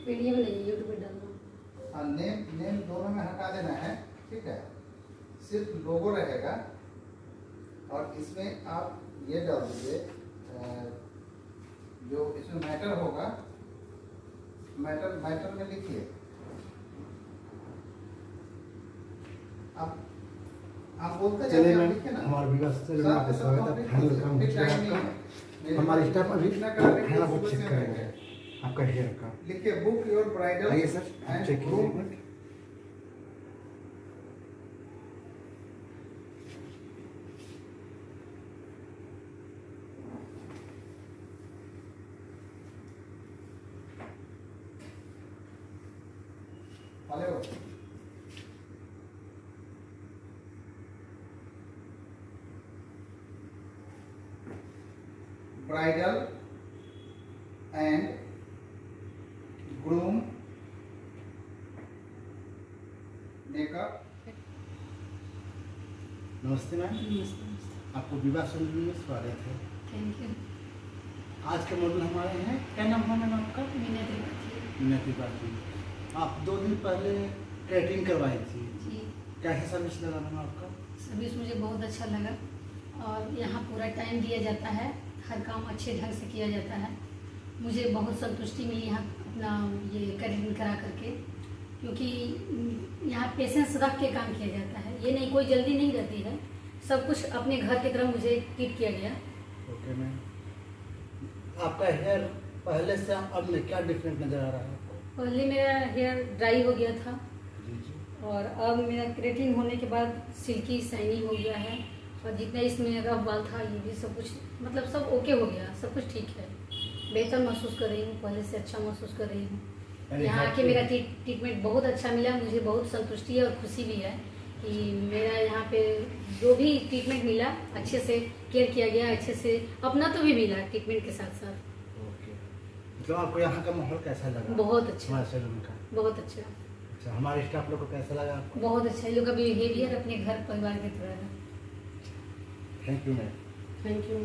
Video में नहीं, YouTube पे डालना। नेम नेम दोनों में हटा देना है, ठीक है। सिर्फ लोगो रहेगा और इसमें आप ये डाल दीजिए, जो इसमें मैटर होगा, मैटर में लिखिए आप बोलते चलिए जाइए, मैम, लिखिए ना। हमारे विकास से आपका स्वागत है। फाइनल काम हो चुका है आपका। हमारे स्टाफ अभी फाइनल बुक चेक करेंगे आपका हेयर का। लिखिए बुक योर ब्राइडल आइए सर, आप चेक कीजिए एक minute. Hello, bridal and groom makeup. नमस्ते मैम, आपको विवाह सैलून में स्वागत है। Thank you. आज के मॉडल हमारे हैं, क्या नाम है मैम आपका? मीना त्रिपाठी। मीना त्रिपाठी। आप 2 दिन पहले कैटरिंग करवाई थी, जी। कैसा सर्विस लगा मैम आपका? सर्विस मुझे बहुत अच्छा लगा और यहाँ पूरा टाइम दिया जाता है, हर काम अच्छे ढंग से किया जाता है। मुझे बहुत संतुष्टि मिली यहाँ अपना ये कैटरिंग करा करके, क्योंकि यहाँ पेशेंस रख के काम किया जाता है। ये नहीं, कोई जल्दी नहीं रहती है, सब कुछ अपने घर की तरह मुझे ट्रीट किया गया। ओके मैम, आपका हेयर पहले से अब में क्या डिफरेंट नज़र आ रहा है आपको? पहले मेरा हेयर ड्राई हो गया था जी जी। और अब मेरा केराटिन होने के बाद सिल्की शाइनी हो गया है, और जितना इसमें रफ बाल था ये भी सब कुछ मतलब सब ओके हो गया, सब कुछ ठीक है। बेहतर महसूस कर रही हूँ, पहले से अच्छा महसूस कर रही हूँ। यहाँ आके मेरा ट्रीटमेंट बहुत अच्छा मिला, मुझे बहुत संतुष्टि है और खुशी भी है कि मेरा यहाँ पे जो भी ट्रीटमेंट मिला अच्छे से केयर किया गया, अच्छे से अपना तो भी मिला ट्रीटमेंट के साथ साथ। ओके, तो आपको यहाँ का माहौल कैसा लगा? बहुत अच्छा, हमारे सैलून का बहुत अच्छा। अच्छा, हमारे स्टाफ लोग को कैसा लगा आपको? बहुत अच्छा, ये लोग का बिहेवियर अपने घर परिवार की तरह है। Thank you ma'am. Thank you.